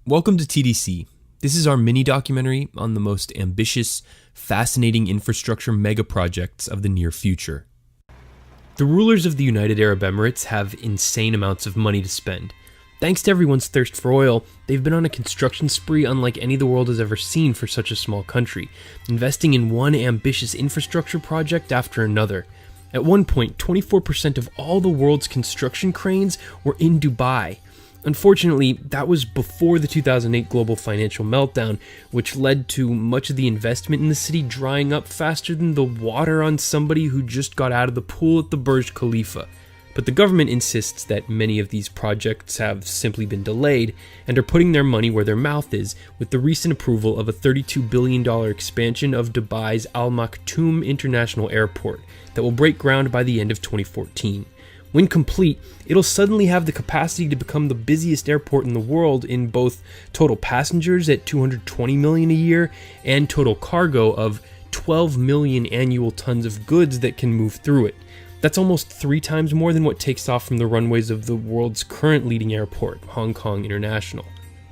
Welcome to TDC. This is our mini documentary on the most ambitious, fascinating infrastructure mega projects of the near future. The rulers of the United Arab Emirates have insane amounts of money to spend. Thanks to everyone's thirst for oil, they've been on a construction spree unlike any the world has ever seen for such a small country, investing in one ambitious infrastructure project after another. At one point, 24% of all the world's construction cranes were in Dubai. Unfortunately, that was before the 2008 global financial meltdown, which led to much of the investment in the city drying up faster than the water on somebody who just got out of the pool at the Burj Khalifa. But the government insists that many of these projects have simply been delayed and are putting their money where their mouth is with the recent approval of a $32 billion expansion of Dubai's Al Maktoum International Airport that will break ground by the end of 2014. When complete, it'll suddenly have the capacity to become the busiest airport in the world in both total passengers at 220 million a year and total cargo of 12 million annual tons of goods that can move through it. That's almost 3 times more than what takes off from the runways of the world's current leading airport, Hong Kong International.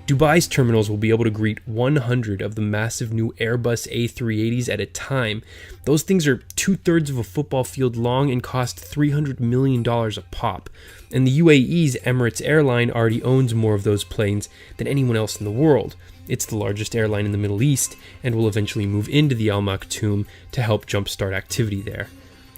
Dubai's terminals will be able to greet 100 of the massive new Airbus A380s at a time. Those things are 2/3 of a football field long and cost $300 million a pop. And the UAE's Emirates airline already owns more of those planes than anyone else in the world. It's the largest airline in the Middle East and will eventually move into the Al Maktoum to help jumpstart activity there.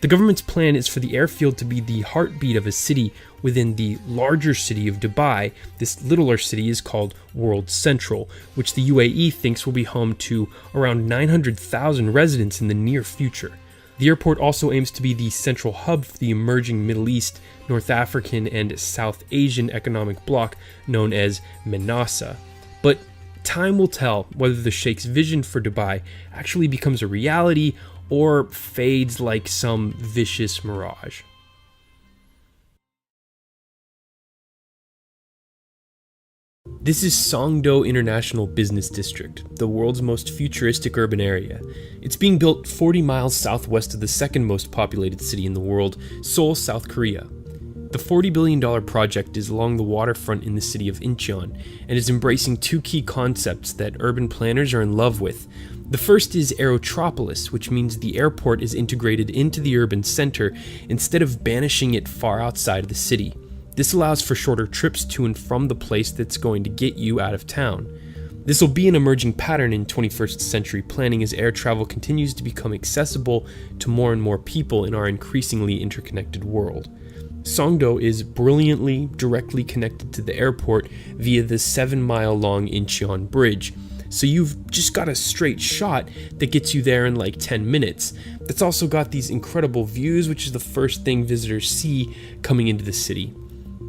The government's plan is for the airfield to be the heartbeat of a city within the larger city of Dubai. This littler city is called World Central, which the UAE thinks will be home to around 900,000 residents in the near future. The airport also aims to be the central hub for the emerging Middle East, North African, and South Asian economic bloc known as MENASA. But time will tell whether the Sheikh's vision for Dubai actually becomes a reality or fades like some vicious mirage. This is Songdo International Business District, the world's most futuristic urban area. It's being built 40 miles southwest of the second most populated city in the world, Seoul, South Korea. The $40 billion project is along the waterfront in the city of Incheon and is embracing 2 key concepts that urban planners are in love with. The first is Aerotropolis, which means the airport is integrated into the urban center instead of banishing it far outside of the city. This allows for shorter trips to and from the place that's going to get you out of town. This will be an emerging pattern in 21st century planning as air travel continues to become accessible to more and more people in our increasingly interconnected world. Songdo is brilliantly directly connected to the airport via the 7-mile-long Incheon Bridge, so you've just got a straight shot that gets you there in like 10 minutes. That's also got these incredible views, which is the first thing visitors see coming into the city.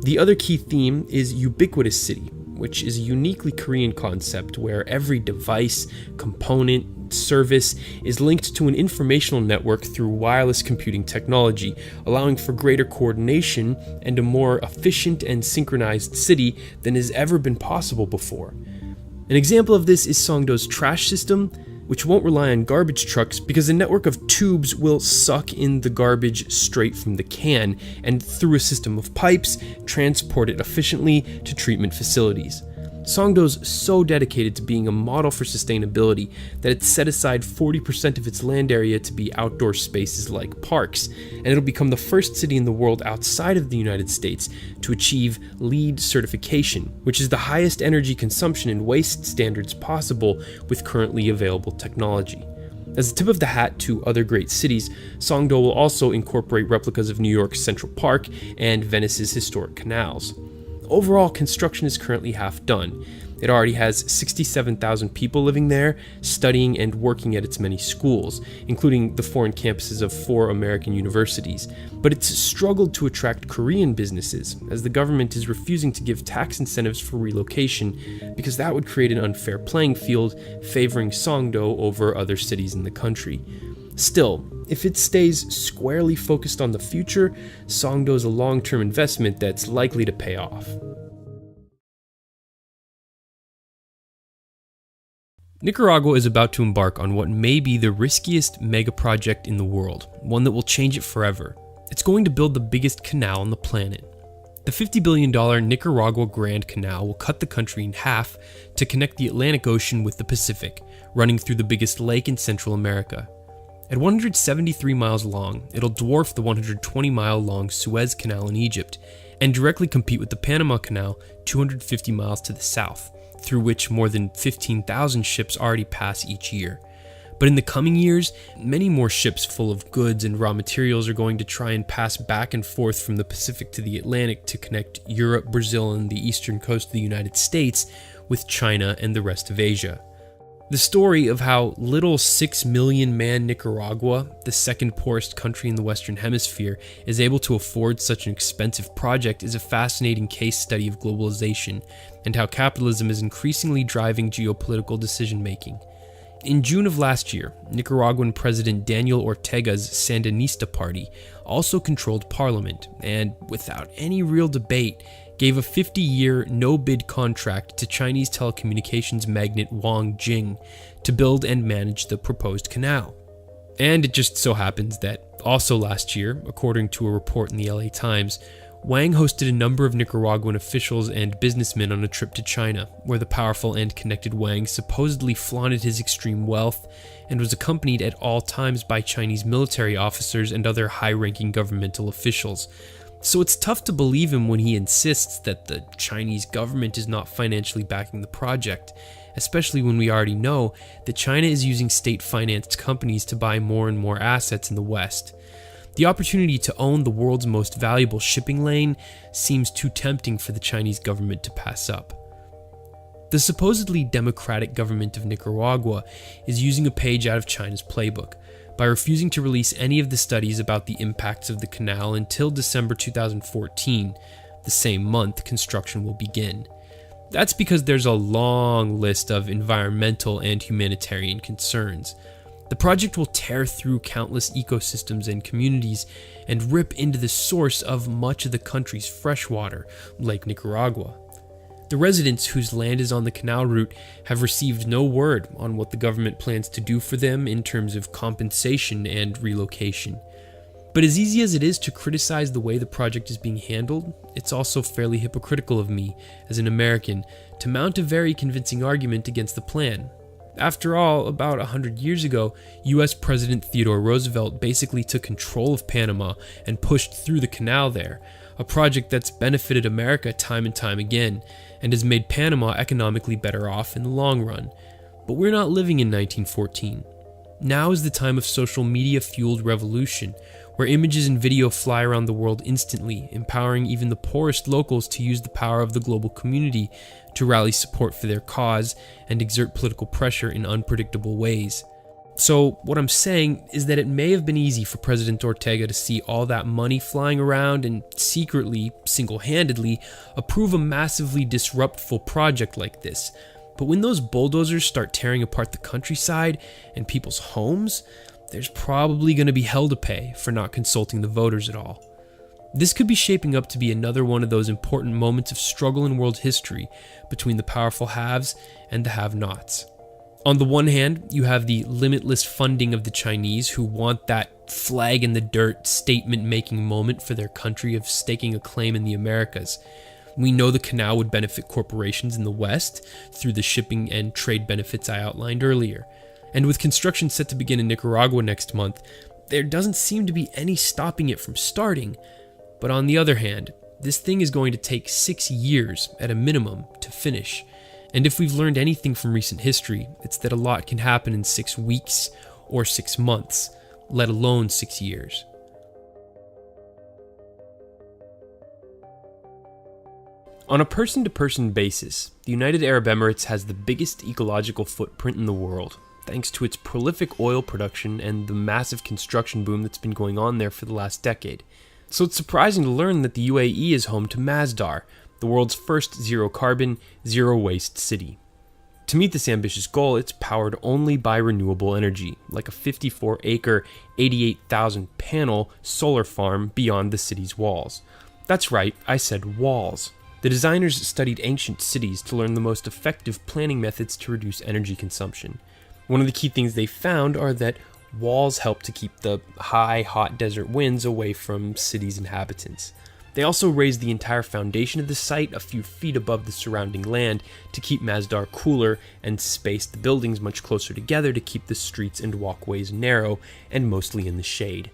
The other key theme is Ubiquitous City, which is a uniquely Korean concept where every device, component, service is linked to an informational network through wireless computing technology, allowing for greater coordination and a more efficient and synchronized city than has ever been possible before. An example of this is Songdo's trash system, which won't rely on garbage trucks because a network of tubes will suck in the garbage straight from the can and through a system of pipes transport it efficiently to treatment facilities. Songdo's so dedicated to being a model for sustainability that it's set aside 40% of its land area to be outdoor spaces like parks, and it'll become the first city in the world outside of the United States to achieve LEED certification, which is the highest energy consumption and waste standards possible with currently available technology. As a tip of the hat to other great cities, Songdo will also incorporate replicas of New York's Central Park and Venice's historic canals. Overall, construction is currently half done. It already has 67,000 people living there, studying and working at its many schools, including the foreign campuses of 4 American universities. But it's struggled to attract Korean businesses, as the government is refusing to give tax incentives for relocation because that would create an unfair playing field, favoring Songdo over other cities in the country. Still, if it stays squarely focused on the future, Songdo is a long-term investment that's likely to pay off. Nicaragua is about to embark on what may be the riskiest mega project in the world, one that will change it forever. It's going to build the biggest canal on the planet. The $50 billion Nicaragua Grand Canal will cut the country in half to connect the Atlantic Ocean with the Pacific, running through the biggest lake in Central America. At 173 miles long, it'll dwarf the 120-mile-long Suez Canal in Egypt and directly compete with the Panama Canal 250 miles to the south, through which more than 15,000 ships already pass each year. But in the coming years, many more ships full of goods and raw materials are going to try and pass back and forth from the Pacific to the Atlantic to connect Europe, Brazil, and the eastern coast of the United States with China and the rest of Asia. The story of how little 6 million man Nicaragua, the second poorest country in the Western Hemisphere, is able to afford such an expensive project is a fascinating case study of globalization and how capitalism is increasingly driving geopolitical decision-making. In June of last year, Nicaraguan President Daniel Ortega's Sandinista party also controlled parliament and, without any real debate, gave a 50-year no-bid contract to Chinese telecommunications magnate Wang Jing to build and manage the proposed canal. And it just so happens that also last year, according to a report in the LA Times, Wang hosted a number of Nicaraguan officials and businessmen on a trip to China, where the powerful and connected Wang supposedly flaunted his extreme wealth and was accompanied at all times by Chinese military officers and other high-ranking governmental officials. So it's tough to believe him when he insists that the Chinese government is not financially backing the project, especially when we already know that China is using state-financed companies to buy more and more assets in the West. The opportunity to own the world's most valuable shipping lane seems too tempting for the Chinese government to pass up. The supposedly democratic government of Nicaragua is using a page out of China's playbook by refusing to release any of the studies about the impacts of the canal until December 2014, the same month construction will begin. That's because there's a long list of environmental and humanitarian concerns. The project will tear through countless ecosystems and communities and rip into the source of much of the country's freshwater, Lake Nicaragua. The residents whose land is on the canal route have received no word on what the government plans to do for them in terms of compensation and relocation. But as easy as it is to criticize the way the project is being handled, it's also fairly hypocritical of me, as an American, to mount a very convincing argument against the plan. After all, about 100 years ago, US President Theodore Roosevelt basically took control of Panama and pushed through the canal there, a project that's benefited America time and time again, and has made Panama economically better off in the long run. But we're not living in 1914. Now is the time of social media-fueled revolution, where images and video fly around the world instantly, empowering even the poorest locals to use the power of the global community to rally support for their cause and exert political pressure in unpredictable ways. So what I'm saying is that it may have been easy for President Ortega to see all that money flying around and secretly, single-handedly, approve a massively disruptful project like this. But when those bulldozers start tearing apart the countryside and people's homes, there's probably going to be hell to pay for not consulting the voters at all. This could be shaping up to be another one of those important moments of struggle in world history between the powerful haves and the have-nots. On the one hand, you have the limitless funding of the Chinese who want that flag in the dirt statement-making moment for their country of staking a claim in the Americas. We know the canal would benefit corporations in the West through the shipping and trade benefits I outlined earlier. And with construction set to begin in Nicaragua next month, there doesn't seem to be any stopping it from starting. But on the other hand, this thing is going to take 6 years at a minimum to finish. And if we've learned anything from recent history, it's that a lot can happen in 6 weeks or 6 months, let alone 6 years. On a person-to-person basis, the United Arab Emirates has the biggest ecological footprint in the world, thanks to its prolific oil production and the massive construction boom that's been going on there for the last decade. So it's surprising to learn that the UAE is home to Masdar, the world's first zero-carbon, zero-waste city. To meet this ambitious goal, it's powered only by renewable energy, like a 54-acre, 88,000-panel solar farm beyond the city's walls. That's right, I said walls. The designers studied ancient cities to learn the most effective planning methods to reduce energy consumption. One of the key things they found are that walls help to keep the high, hot desert winds away from cities' inhabitants. They also raised the entire foundation of the site a few feet above the surrounding land to keep Masdar cooler and spaced the buildings much closer together to keep the streets and walkways narrow and mostly in the shade.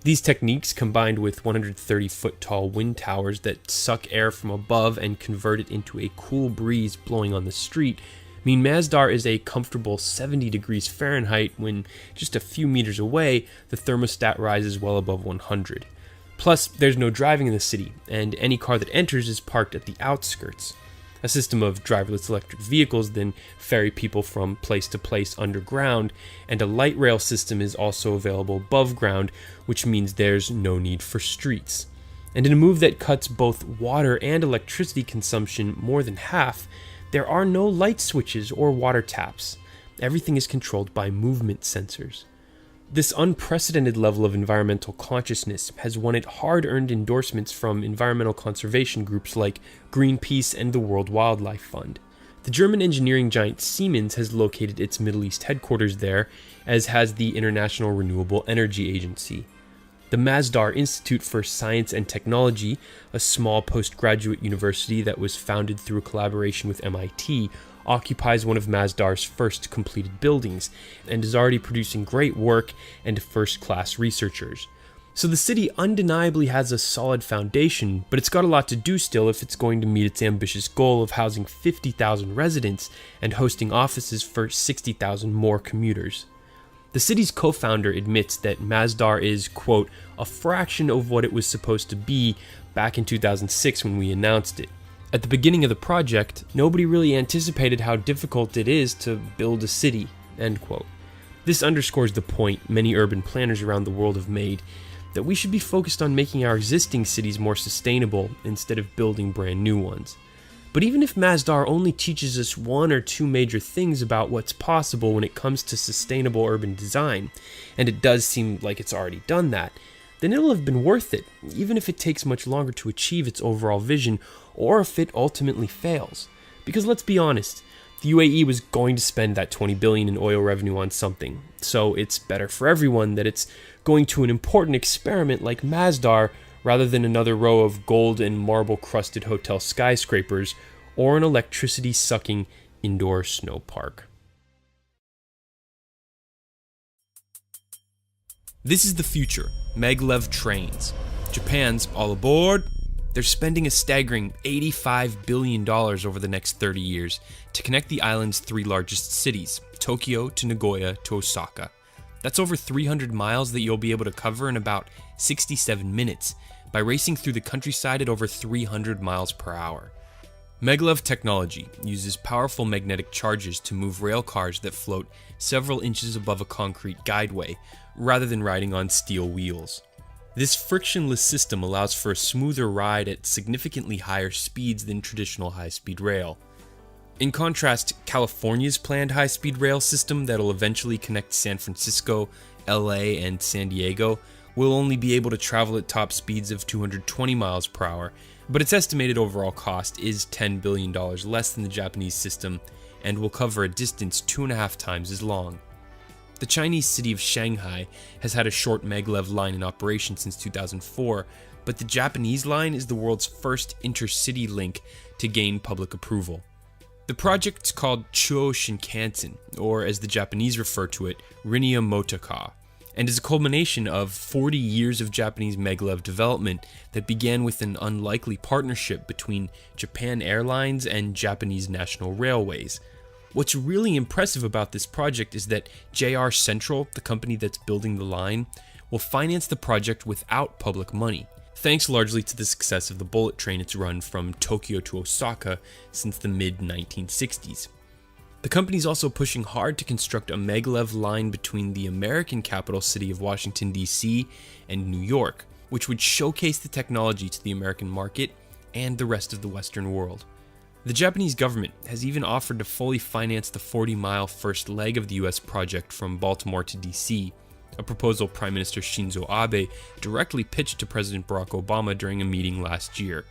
These techniques, combined with 130-foot tall wind towers that suck air from above and convert it into a cool breeze blowing on the street, mean Masdar is a comfortable 70 degrees Fahrenheit when just a few meters away the thermostat rises well above 100. Plus, there's no driving in the city, and any car that enters is parked at the outskirts. A system of driverless electric vehicles then ferry people from place to place underground, and a light rail system is also available above ground, which means there's no need for streets. And in a move that cuts both water and electricity consumption more than half, there are no light switches or water taps. Everything is controlled by movement sensors. This unprecedented level of environmental consciousness has won it hard-earned endorsements from environmental conservation groups like Greenpeace and the World Wildlife Fund. The German engineering giant Siemens has located its Middle East headquarters there, as has the International Renewable Energy Agency. The Masdar Institute for Science and Technology, a small postgraduate university that was founded through a collaboration with MIT, occupies one of Masdar's first completed buildings, and is already producing great work and first-class researchers. So the city undeniably has a solid foundation, but it's got a lot to do still if it's going to meet its ambitious goal of housing 50,000 residents and hosting offices for 60,000 more commuters. The city's co-founder admits that Masdar is, quote, a fraction of what it was supposed to be back in 2006 when we announced it. At the beginning of the project, nobody really anticipated how difficult it is to build a city, end quote. This underscores the point many urban planners around the world have made, that we should be focused on making our existing cities more sustainable instead of building brand new ones. But even if Masdar only teaches us one or two major things about what's possible when it comes to sustainable urban design, and it does seem like it's already done that, then it'll have been worth it, even if it takes much longer to achieve its overall vision, or if it ultimately fails. Because let's be honest, the UAE was going to spend that $20 billion in oil revenue on something, so it's better for everyone that it's going to an important experiment like Masdar rather than another row of gold and marble-crusted hotel skyscrapers or an electricity-sucking indoor snow park. This is the future, maglev trains. Japan's all aboard. They're spending a staggering $85 billion over the next 30 years to connect the island's three largest cities, Tokyo to Nagoya to Osaka. That's over 300 miles that you'll be able to cover in about 67 minutes by racing through the countryside at over 300 miles per hour. Maglev technology uses powerful magnetic charges to move rail cars that float several inches above a concrete guideway, rather than riding on steel wheels. This frictionless system allows for a smoother ride at significantly higher speeds than traditional high-speed rail. In contrast, California's planned high-speed rail system that'll eventually connect San Francisco, LA, and San Diego will only be able to travel at top speeds of 220 miles per hour, but its estimated overall cost is $10 billion less than the Japanese system and will cover a distance 2.5 times as long. The Chinese city of Shanghai has had a short maglev line in operation since 2004, but the Japanese line is the world's first intercity link to gain public approval. The project's called Chuo Shinkansen, or as the Japanese refer to it, Rinia Motaka, and is a culmination of 40 years of Japanese maglev development that began with an unlikely partnership between Japan Airlines and Japanese National Railways. What's really impressive about this project is that JR Central, the company that's building the line, will finance the project without public money, thanks largely to the success of the bullet train it's run from Tokyo to Osaka since the mid-1960s. The company's also pushing hard to construct a maglev line between the American capital city of Washington, D.C. and New York, which would showcase the technology to the American market and the rest of the Western world. The Japanese government has even offered to fully finance the 40-mile first leg of the US project from Baltimore to DC, a proposal Prime Minister Shinzo Abe directly pitched to President Barack Obama during a meeting last year.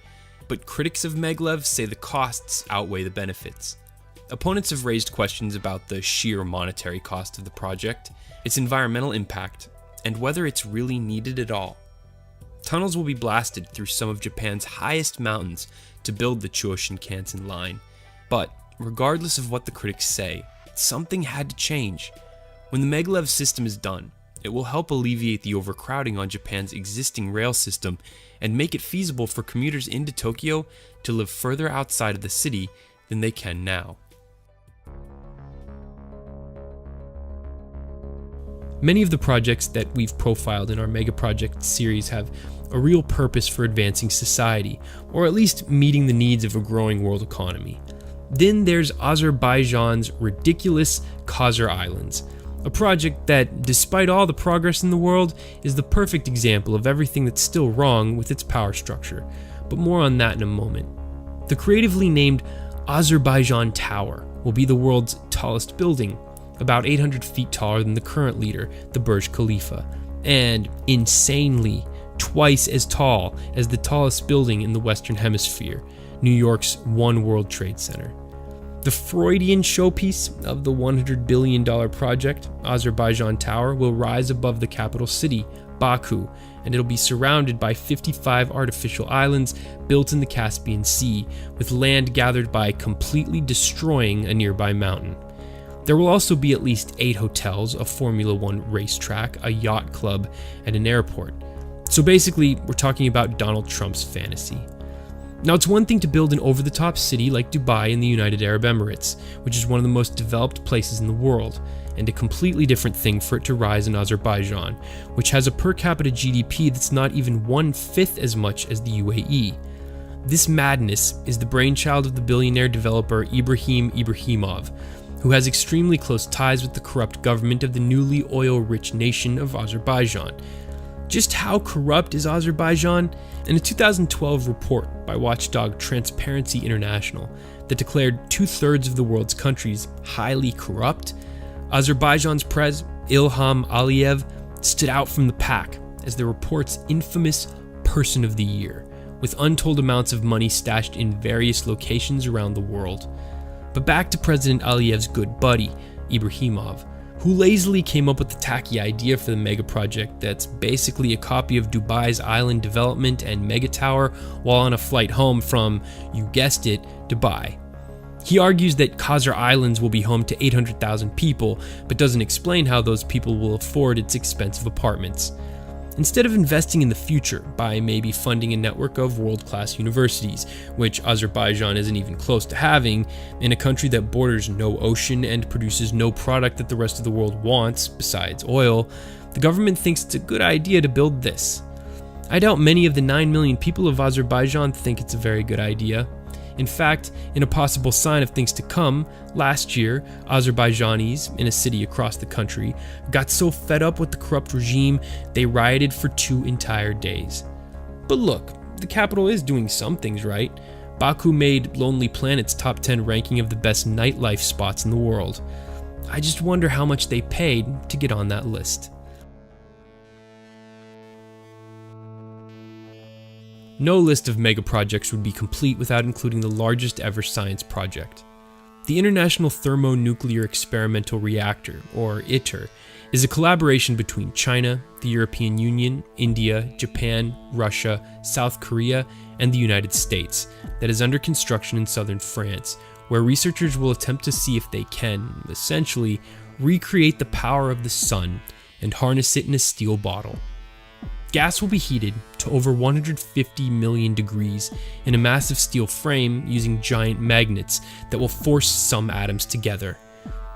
But critics of maglev say the costs outweigh the benefits. Opponents have raised questions about the sheer monetary cost of the project, its environmental impact, and whether it's really needed at all. Tunnels will be blasted through some of Japan's highest mountains to build the Chuo Shinkansen line. But regardless of what the critics say, something had to change. When the Maglev system is done, it will help alleviate the overcrowding on Japan's existing rail system and make it feasible for commuters into Tokyo to live further outside of the city than they can now. Many of the projects that we've profiled in our Megaprojects series have a real purpose for advancing society, or at least meeting the needs of a growing world economy. Then there's Azerbaijan's ridiculous Khazar Islands, a project that, despite all the progress in the world, is the perfect example of everything that's still wrong with its power structure, but more on that in a moment. The creatively named Azerbaijan Tower will be the world's tallest building, about 800 feet taller than the current leader, the Burj Khalifa, and insanely twice as tall as the tallest building in the Western Hemisphere, New York's One World Trade Center. The Freudian showpiece of the $100 billion project, Azerbaijan Tower, will rise above the capital city, Baku, and it'll be surrounded by 55 artificial islands built in the Caspian Sea, with land gathered by completely destroying a nearby mountain. There will also be at least 8 hotels, a Formula One racetrack, a yacht club, and an airport. So basically, we're talking about Donald Trump's fantasy. Now, it's one thing to build an over-the-top city like Dubai in the United Arab Emirates, which is one of the most developed places in the world, and a completely different thing for it to rise in Azerbaijan, which has a per capita GDP that's not even 1/5 as much as the UAE. This madness is the brainchild of the billionaire developer Ibrahim Ibrahimov, who has extremely close ties with the corrupt government of the newly oil-rich nation of Azerbaijan. Just how corrupt is Azerbaijan? In a 2012 report by watchdog Transparency International that declared 2/3 of the world's countries highly corrupt, Azerbaijan's Ilham Aliyev stood out from the pack as the report's infamous Person of the Year, with untold amounts of money stashed in various locations around the world. But back to President Aliyev's good buddy, Ibrahimov, who lazily came up with the tacky idea for the mega project that's basically a copy of Dubai's island development and mega tower while on a flight home from, you guessed it, Dubai. He argues that Khazar Islands will be home to 800,000 people, but doesn't explain how those people will afford its expensive apartments. Instead of investing in the future by maybe funding a network of world-class universities, which Azerbaijan isn't even close to having, in a country that borders no ocean and produces no product that the rest of the world wants besides oil, the government thinks it's a good idea to build this. I doubt many of the 9 million people of Azerbaijan think it's a very good idea. In fact, in a possible sign of things to come, last year, Azerbaijanis in a city across the country got so fed up with the corrupt regime they rioted for 2 entire days. But look, the capital is doing some things right. Baku made Lonely Planet's top 10 ranking of the best nightlife spots in the world. I just wonder how much they paid to get on that list. No list of megaprojects would be complete without including the largest ever science project. The International Thermonuclear Experimental Reactor, or ITER, is a collaboration between China, the European Union, India, Japan, Russia, South Korea, and the United States that is under construction in southern France, where researchers will attempt to see if they can, essentially, recreate the power of the sun and harness it in a steel bottle. Gas will be heated to over 150 million degrees in a massive steel frame using giant magnets that will force some atoms together.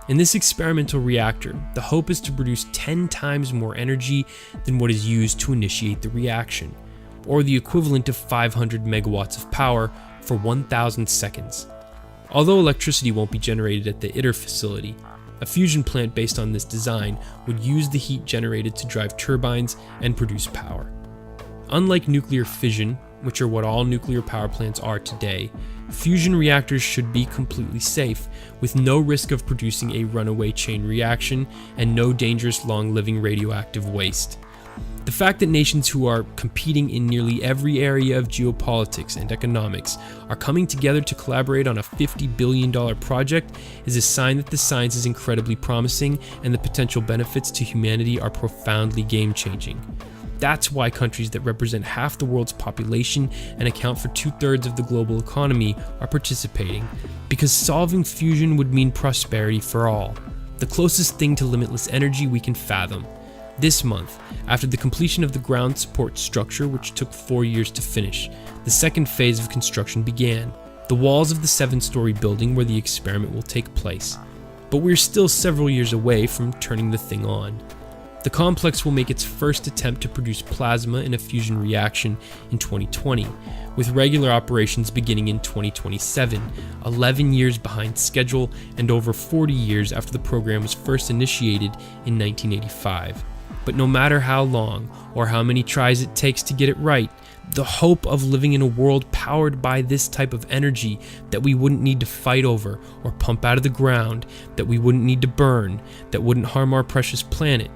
In this experimental reactor, the hope is to produce 10 times more energy than what is used to initiate the reaction, or the equivalent of 500 megawatts of power for 1,000 seconds. Although electricity won't be generated at the ITER facility, a fusion plant based on this design would use the heat generated to drive turbines and produce power. Unlike nuclear fission, which are what all nuclear power plants are today, fusion reactors should be completely safe, with no risk of producing a runaway chain reaction and no dangerous long-living radioactive waste. The fact that nations who are competing in nearly every area of geopolitics and economics are coming together to collaborate on a $50 billion project is a sign that the science is incredibly promising and the potential benefits to humanity are profoundly game-changing. That's why countries that represent half the world's population and account for 2/3 of the global economy are participating, because solving fusion would mean prosperity for all, the closest thing to limitless energy we can fathom. This month, after the completion of the ground support structure, which took 4 years to finish, the second phase of construction began, the walls of the 7-story building where the experiment will take place. But we're still several years away from turning the thing on. The complex will make its first attempt to produce plasma in a fusion reaction in 2020, with regular operations beginning in 2027, 11 years behind schedule and over 40 years after the program was first initiated in 1985. But no matter how long or how many tries it takes to get it right, the hope of living in a world powered by this type of energy that we wouldn't need to fight over or pump out of the ground, that we wouldn't need to burn, that wouldn't harm our precious planet,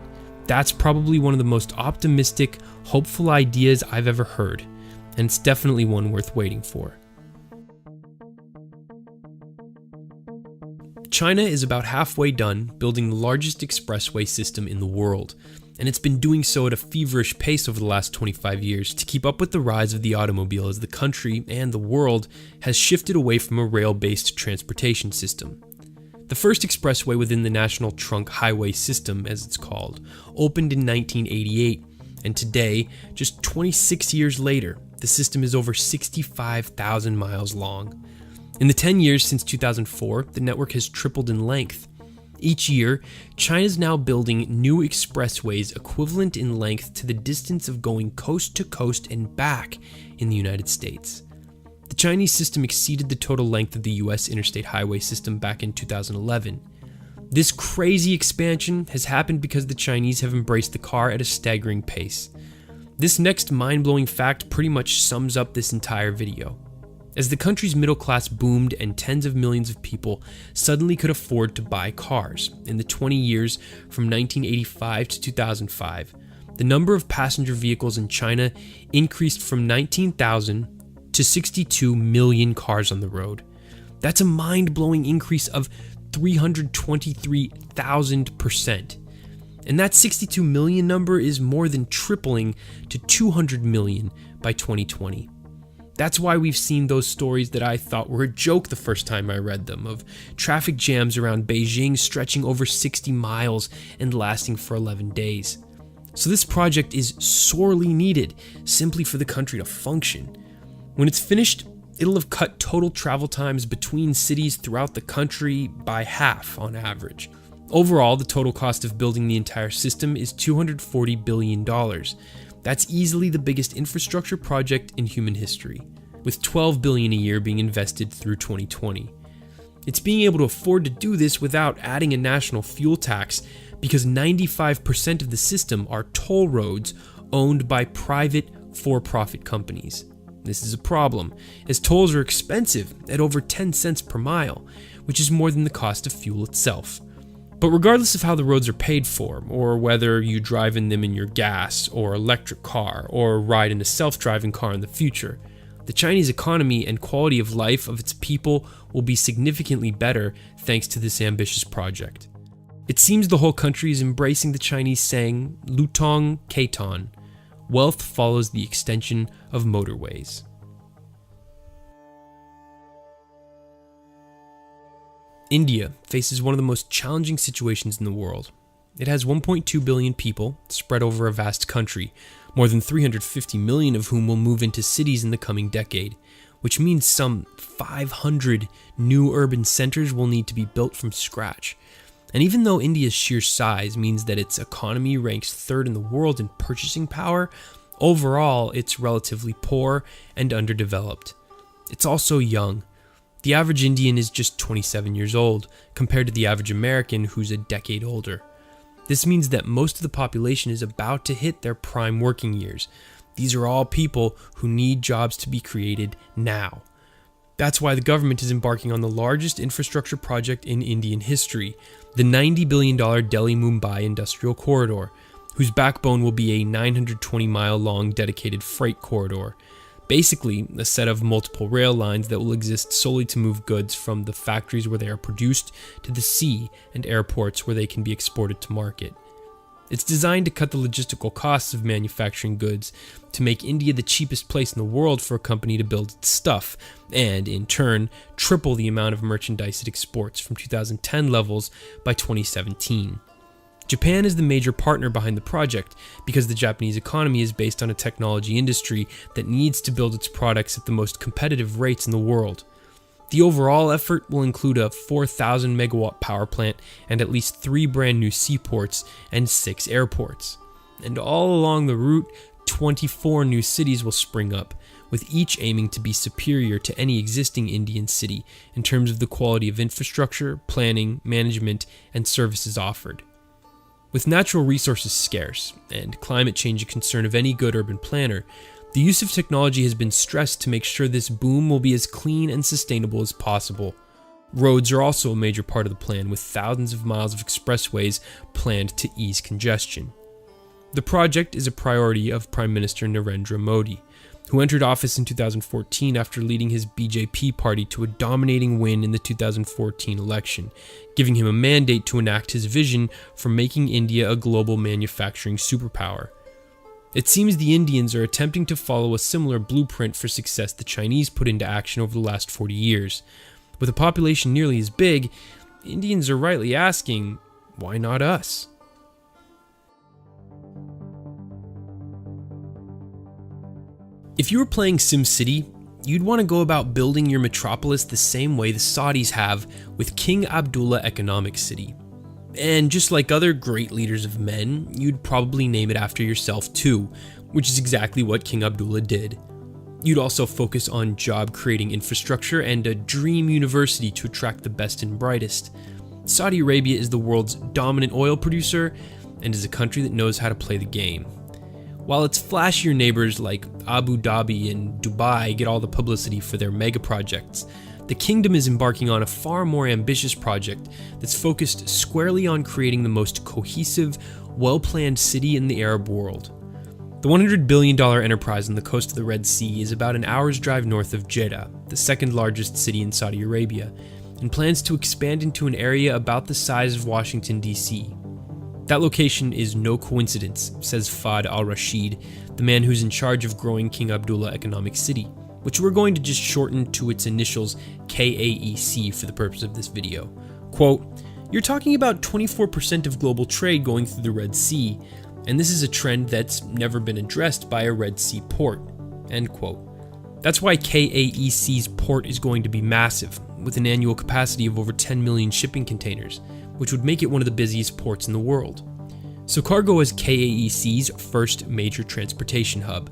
that's probably one of the most optimistic, hopeful ideas I've ever heard, and it's definitely one worth waiting for. China is about halfway done building the largest expressway system in the world, and it's been doing so at a feverish pace over the last 25 years to keep up with the rise of the automobile as the country and the world has shifted away from a rail-based transportation system. The first expressway within the National Trunk Highway System, as it's called, opened in 1988, and today, just 26 years later, the system is over 65,000 miles long. In the 10 years since 2004, the network has tripled in length. Each year, China's now building new expressways equivalent in length to the distance of going coast to coast and back in the United States. The Chinese system exceeded the total length of the US interstate highway system back in 2011. This crazy expansion has happened because the Chinese have embraced the car at a staggering pace. This next mind-blowing fact pretty much sums up this entire video. As the country's middle class boomed and tens of millions of people suddenly could afford to buy cars in the 20 years from 1985 to 2005, the number of passenger vehicles in China increased from 19,000 to 62 million cars on the road. That's a mind-blowing increase of 323,000%. And that 62 million number is more than tripling to 200 million by 2020. That's why we've seen those stories that I thought were a joke the first time I read them, of traffic jams around Beijing stretching over 60 miles and lasting for 11 days. So this project is sorely needed simply for the country to function. When it's finished, it'll have cut total travel times between cities throughout the country by half on average. Overall, the total cost of building the entire system is $240 billion. That's easily the biggest infrastructure project in human history, with $12 billion a year being invested through 2020. It's being able to afford to do this without adding a national fuel tax, because 95% of the system are toll roads owned by private for-profit companies. This is a problem, as tolls are expensive at over 10 cents per mile, which is more than the cost of fuel itself. But regardless of how the roads are paid for, or whether you drive in them in your gas or electric car, or ride in a self-driving car in the future, the Chinese economy and quality of life of its people will be significantly better thanks to this ambitious project. It seems the whole country is embracing the Chinese saying, Lutong Kaiton, wealth follows the extension of motorways. India faces one of the most challenging situations in the world. It has 1.2 billion people spread over a vast country, more than 350 million of whom will move into cities in the coming decade, which means some 500 new urban centers will need to be built from scratch. And even though India's sheer size means that its economy ranks third in the world in purchasing power, overall it's relatively poor and underdeveloped. It's also young. The average Indian is just 27 years old, compared to the average American who's a decade older. This means that most of the population is about to hit their prime working years. These are all people who need jobs to be created now. That's why the government is embarking on the largest infrastructure project in Indian history, the $90 billion Delhi-Mumbai Industrial Corridor, whose backbone will be a 920-mile-long dedicated freight corridor. Basically, a set of multiple rail lines that will exist solely to move goods from the factories where they are produced to the sea and airports where they can be exported to market. It's designed to cut the logistical costs of manufacturing goods, to make India the cheapest place in the world for a company to build its stuff, and, in turn, triple the amount of merchandise it exports from 2010 levels by 2017. Japan is the major partner behind the project because the Japanese economy is based on a technology industry that needs to build its products at the most competitive rates in the world. The overall effort will include a 4,000 megawatt power plant and at least 3 brand new seaports and 6 airports. And all along the route, 24 new cities will spring up, with each aiming to be superior to any existing Indian city in terms of the quality of infrastructure, planning, management, and services offered. With natural resources scarce, and climate change a concern of any good urban planner, the use of technology has been stressed to make sure this boom will be as clean and sustainable as possible. Roads are also a major part of the plan, with thousands of miles of expressways planned to ease congestion. The project is a priority of Prime Minister Narendra Modi, who entered office in 2014 after leading his BJP party to a dominating win in the 2014 election, giving him a mandate to enact his vision for making India a global manufacturing superpower. It seems the Indians are attempting to follow a similar blueprint for success the Chinese put into action over the last 40 years. With a population nearly as big, Indians are rightly asking, why not us? If you were playing SimCity, you'd want to go about building your metropolis the same way the Saudis have with King Abdullah Economic City. And just like other great leaders of men, you'd probably name it after yourself too, which is exactly what King Abdullah did. You'd also focus on job-creating infrastructure and a dream university to attract the best and brightest. Saudi Arabia is the world's dominant oil producer and is a country that knows how to play the game. While its flashier neighbors like Abu Dhabi and Dubai get all the publicity for their mega-projects, the kingdom is embarking on a far more ambitious project that's focused squarely on creating the most cohesive, well-planned city in the Arab world. The $100 billion enterprise on the coast of the Red Sea is about an hour's drive north of Jeddah, the second largest city in Saudi Arabia, and plans to expand into an area about the size of Washington, D.C. That location is no coincidence, says Fahd al-Rashid, the man who's in charge of growing King Abdullah Economic City, which we're going to just shorten to its initials KAEC for the purpose of this video. Quote, "You're talking about 24% of global trade going through the Red Sea, and this is a trend that's never been addressed by a Red Sea port." End quote. That's why KAEC's port is going to be massive, with an annual capacity of over 10 million shipping containers, which would make it one of the busiest ports in the world. So cargo is KAEC's first major transportation hub.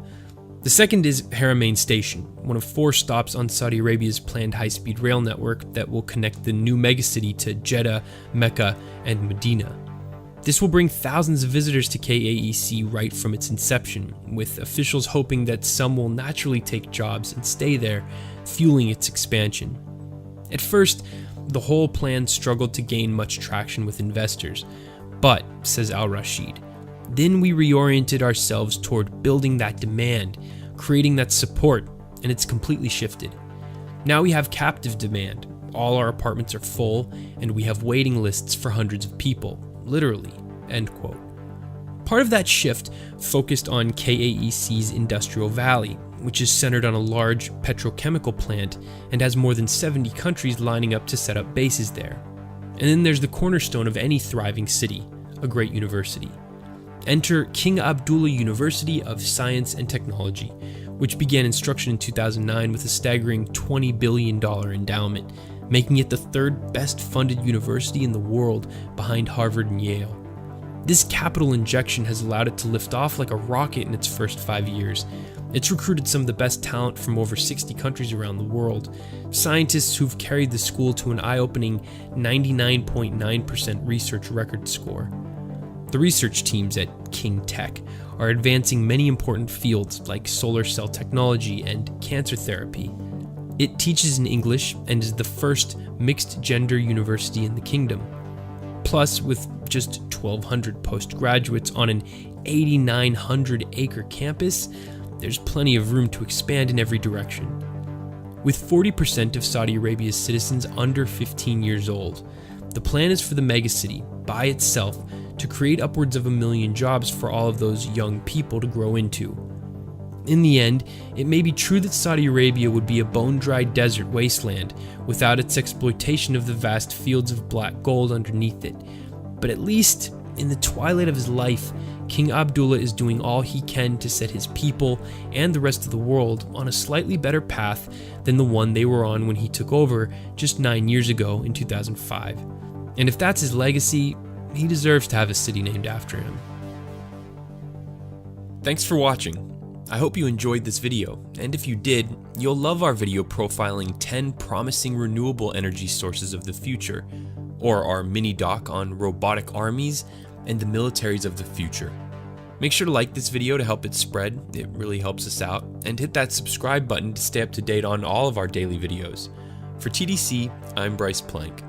The second is Haramain Station, one of 4 stops on Saudi Arabia's planned high-speed rail network that will connect the new megacity to Jeddah, Mecca, and Medina. This will bring thousands of visitors to KAEC right from its inception, with officials hoping that some will naturally take jobs and stay there, fueling its expansion. At first, the whole plan struggled to gain much traction with investors, but, says al-Rashid, then we reoriented ourselves toward building that demand, creating that support, and it's completely shifted. Now we have captive demand, all our apartments are full, and we have waiting lists for hundreds of people, literally, end quote. Part of that shift focused on KAEC's Industrial Valley, which is centered on a large petrochemical plant and has more than 70 countries lining up to set up bases there. And then there's the cornerstone of any thriving city, a great university. Enter King Abdullah University of Science and Technology, which began instruction in 2009 with a staggering $20 billion endowment, making it the 3rd best funded university in the world behind Harvard and Yale. This capital injection has allowed it to lift off like a rocket in its first 5 years. It's recruited some of the best talent from over 60 countries around the world, scientists who've carried the school to an eye-opening 99.9% research record score. The research teams at King Tech are advancing many important fields like solar cell technology and cancer therapy. It teaches in English and is the first mixed-gender university in the kingdom. Plus, with just 1,200 postgraduates on an 8,900-acre campus, there's plenty of room to expand in every direction. With 40% of Saudi Arabia's citizens under 15 years old, the plan is for the megacity, by itself, to create upwards of 1 million jobs for all of those young people to grow into. In the end, it may be true that Saudi Arabia would be a bone-dry desert wasteland without its exploitation of the vast fields of black gold underneath it. But at least, in the twilight of his life, King Abdullah is doing all he can to set his people and the rest of the world on a slightly better path than the one they were on when he took over just 9 years ago in 2005. And if that's his legacy, he deserves to have a city named after him. Thanks for watching. I hope you enjoyed this video, and if you did, you'll love our video profiling 10 promising renewable energy sources of the future, or our mini doc on robotic armies and the militaries of the future. Make sure to like this video to help it spread, it really helps us out, and hit that subscribe button to stay up to date on all of our daily videos. For TDC, I'm Bryce Plank.